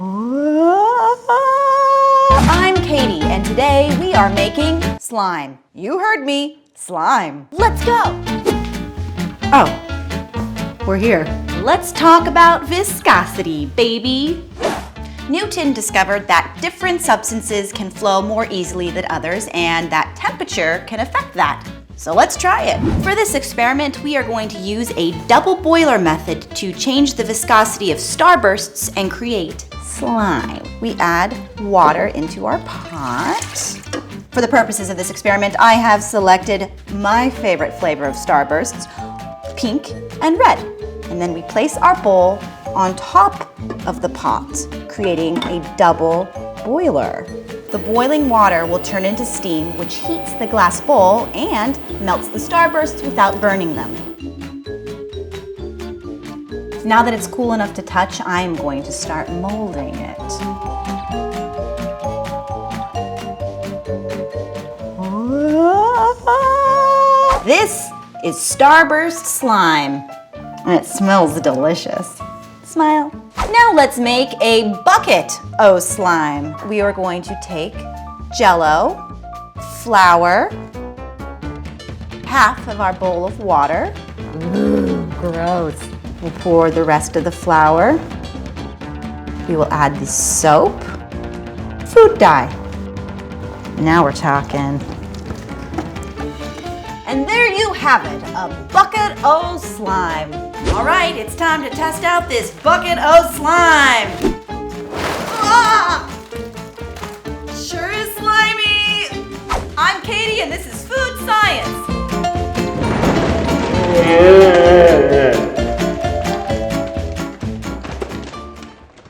I'm Katie, and today we are making slime. You heard me, slime. Let's go. Oh, we're here. Let's talk about viscosity, baby. Newton discovered that different substances can flow more easily than others, and that temperature can affect that. So let's try it. For this experiment, we are going to use a double boiler method to change the viscosity of starbursts and create slime. We add water into our pot. For the purposes of this experiment, I have selected my favorite flavor of starbursts, pink and red. And then we place our bowl on top of the pot, creating a double boiler. The boiling water will turn into steam, which heats the glass bowl and melts the starbursts without burning them. Now that it's cool enough to touch, I am going to start molding it. This is starburst slime, and it smells delicious. Smile. Now let's make a bucket o' slime. We are going to take Jell-O, flour, half of our bowl of water. Ooh, gross. We'll pour the rest of the flour. We will add the soap, food dye. Now we're talking. And there you have it, a bucket o' slime. All right, it's time to test out this bucket o' slime. Ah! Sure is slimy. I'm Katie, and this is Food Science.